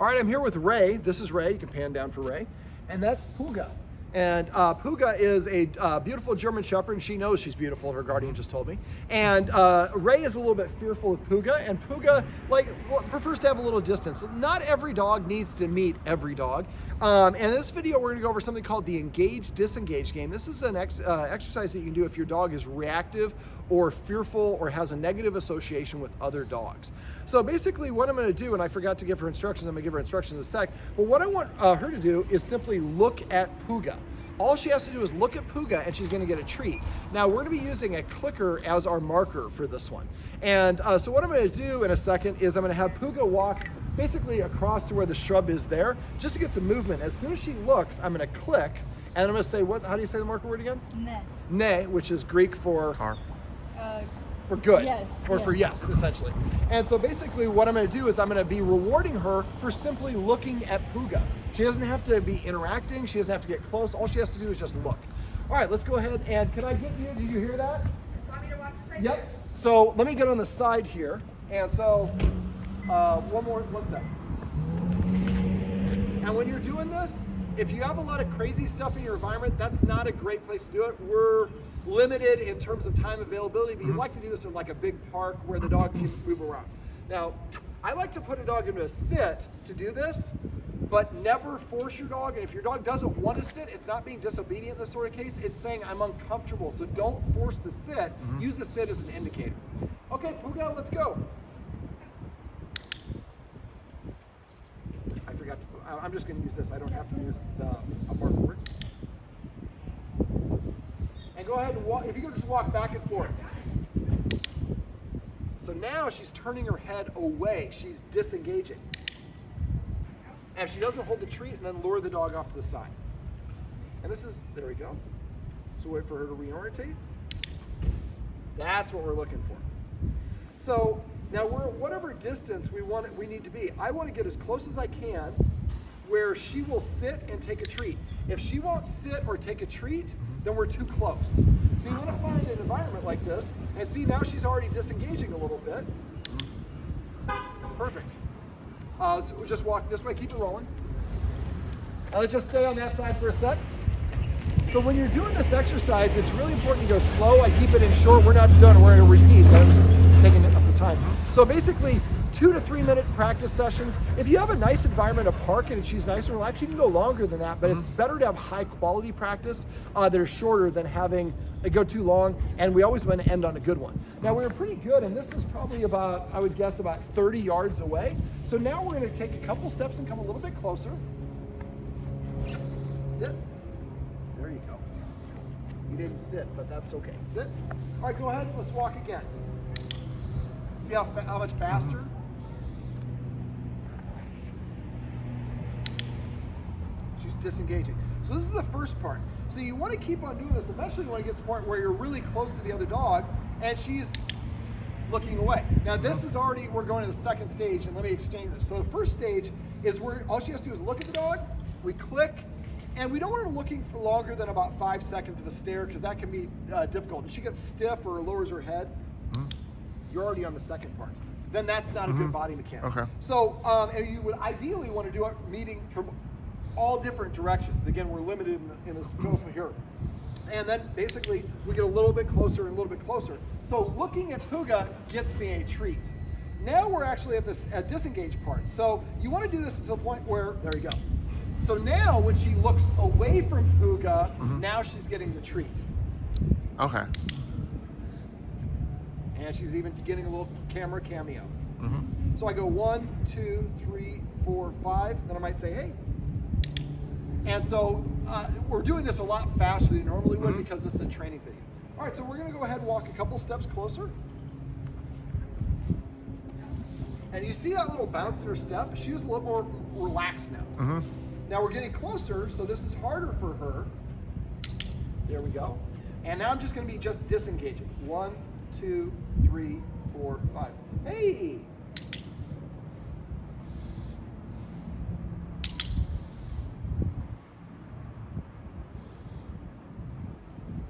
All right, I'm here with Ray. This is Ray. You can pan down for Ray. And that's Puga. And Puga is a beautiful German Shepherd, and she knows she's beautiful, her guardian just told me. And Ray is a little bit fearful of Puga, and Puga prefers to have a little distance. Not every dog needs to meet every dog. And in this video, we're gonna go over something called the Engage Disengage Game. This is an exercise that you can do if your dog is reactive or fearful or has a negative association with other dogs. So basically what I'm gonna do, and I forgot to give her instructions, I'm gonna give her instructions in a sec, but what I want her to do is simply look at Puga. All she has to do is look at Puga and she's gonna get a treat. Now we're gonna be using a clicker as our marker for this one. And so what I'm gonna do in a second is I'm gonna have Puga walk basically across to where the shrub is there, just to get some movement. As soon as she looks, I'm gonna click, and I'm gonna say, how do you say the marker word again? Ne. Ne, which is Greek for? Car. For good, yes, or yeah. For yes, essentially. And so basically what I'm gonna do is I'm gonna be rewarding her for simply looking at Puga. She doesn't have to be interacting, she doesn't have to get close, all she has to do is just look. All right, let's go ahead and can I get you, did you hear that? Want me to watch right Yep, here? so let me get on the side here. And so, one sec. And when you're doing this, if you have a lot of crazy stuff in your environment, that's not a great place to do it. We're limited in terms of time availability, but you'd like to do this in like a big park where the dog can move around. Now, I like to put a dog into a sit to do this, but never force your dog. And if your dog doesn't want to sit, it's not being disobedient in this sort of case, it's saying I'm uncomfortable. So don't force the sit, use the sit as an indicator. Okay, Puga, let's go. I forgot to, I'm just gonna use this. I don't have to use a marker word. And go ahead and walk, if you could just walk back and forth. So now she's turning her head away. She's disengaging. And if she doesn't hold the treat, and then lure the dog off to the side. And this is, there we go. So wait for her to reorientate. That's what we're looking for. So now we're at whatever distance we need to be. I want to get as close as I can where she will sit and take a treat. If she won't sit or take a treat, then we're too close. So you want to find an environment like this, and see now she's already disengaging a little bit. Perfect. So we'll just walk this way, keep it rolling. Let's just stay on that side for a sec. So when you're doing this exercise, it's really important to go slow. I keep it in short, we're not done, we're gonna repeat, but I'm just taking up the time. So basically, 2 to 3 minute practice sessions. If you have a nice environment, a park, and she's nice and relaxed, you can go longer than that, but it's better to have high quality practice that are shorter than having it go too long, and we always want to end on a good one. Now we were pretty good, and this is probably about, I would guess, about 30 yards away. So now we're gonna take a couple steps and come a little bit closer. Sit. There you go. You didn't sit, but that's okay. Sit. All right, go ahead, let's walk again. See how much faster? She's disengaging. So this is the first part. So you want to keep on doing this. Eventually you want to get to the point where you're really close to the other dog and she's looking away. Now this is already, we're going to the second stage, and let me explain this. So the first stage is where all she has to do is look at the dog, we click, and we don't want her looking for longer than about 5 seconds of a stare, because that can be difficult. If she gets stiff or lowers her head, you're already on the second part. Then that's not a good body mechanic. Okay. So, and you would ideally want to do it meeting from all different directions. Again, we're limited in the scope here. And then basically, we get a little bit closer and a little bit closer. So looking at Puga gets me a treat. Now we're actually at this disengage part. So you want to do this to the point where, there you go. So now when she looks away from Puga, now she's getting the treat. Okay. And she's even getting a little camera cameo. So I go 1, 2, 3, 4, 5, then I might say, hey. And so we're doing this a lot faster than you normally would because this is a training video. All right, so we're gonna go ahead and walk a couple steps closer. And you see that little bounce in her step? She was a little more relaxed now. Now we're getting closer, so this is harder for her. There we go. And now I'm just gonna be just disengaging. 1, 2, 3, 4, 5. Hey!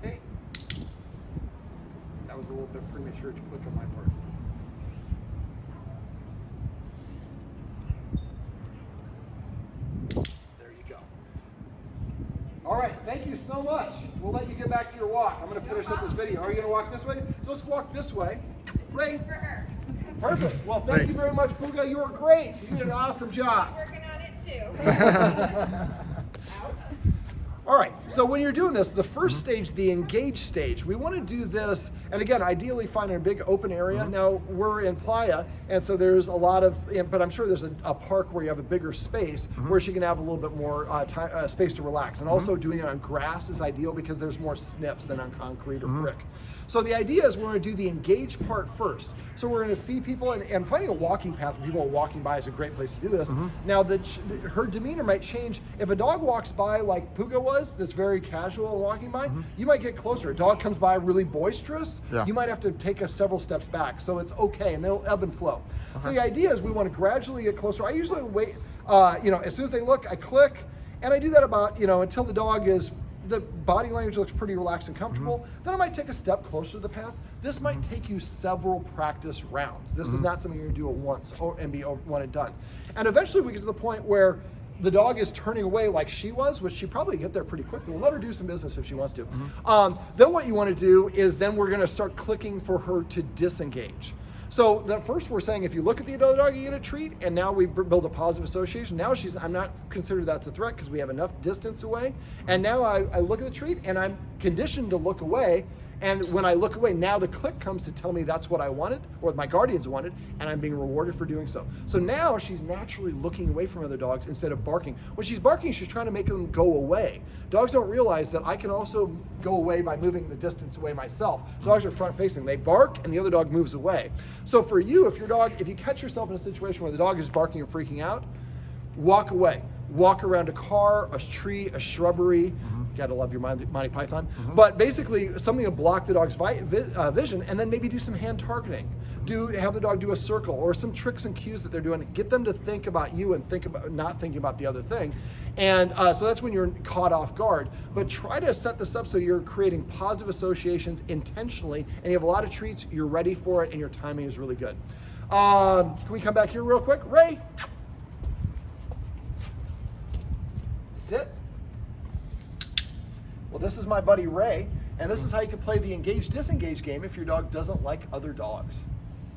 Hey! That was a little bit premature to click on my part. right, thank you so much. We'll let you get back to your walk. I'm going to finish up this video. Are you going to walk this way? So let's walk this way. Ray? For her. Perfect. Well, thank you very much, Puga. You were great. You did an awesome job. Working on it too. All right, so when you're doing this, the first stage, the engage stage, we want to do this, and again, ideally find a big open area. Now, we're in Playa, and so there's a lot of, but I'm sure there's a park where you have a bigger space where she can have a little bit more space to relax. And also doing it on grass is ideal because there's more sniffs than on concrete or brick. So the idea is we're going to do the engage part first. So we're going to see people, and finding a walking path when people are walking by is a great place to do this. Now, her demeanor might change. If a dog walks by like Puga was, that's very casual walking by, you might get closer. A dog comes by really boisterous, you might have to take several steps back. So it's okay, and they'll ebb and flow. So the idea is we want to gradually get closer. I usually wait, as soon as they look, I click, and I do that about, until the dog is, the body language looks pretty relaxed and comfortable. Then I might take a step closer to the path. This might take you several practice rounds. This is not something you're gonna do at once and be one and done. And eventually we get to the point where the dog is turning away like she was, which she probably get there pretty quickly. We'll let her do some business if she wants to. Then what you wanna do is then we're gonna start clicking for her to disengage. So the first we're saying, if you look at the other dog, you get a treat, and now we build a positive association. Now I'm not considered that's a threat because we have enough distance away. And now I look at the treat and I'm conditioned to look away. And when I look away, now the click comes to tell me that's what I wanted, or my guardians wanted, and I'm being rewarded for doing so. So now she's naturally looking away from other dogs instead of barking. When she's barking, she's trying to make them go away. Dogs don't realize that I can also go away by moving the distance away myself. Dogs are front facing. They bark and the other dog moves away. So for you, if you catch yourself in a situation where the dog is barking or freaking out, walk away. Walk around a car, a tree, a shrubbery. Gotta love your Monty Python. But basically something to block the dog's vision, and then maybe do some hand targeting. Have the dog do a circle or some tricks and cues that they're doing. Get them to think about you and think about not thinking about the other thing. And so that's when you're caught off guard. But try to set this up so you're creating positive associations intentionally, and you have a lot of treats, you're ready for it, and your timing is really good. Can we come back here real quick? Ray? Sit. Well, this is my buddy Ray, and this is how you can play the Engage Disengage game if your dog doesn't like other dogs.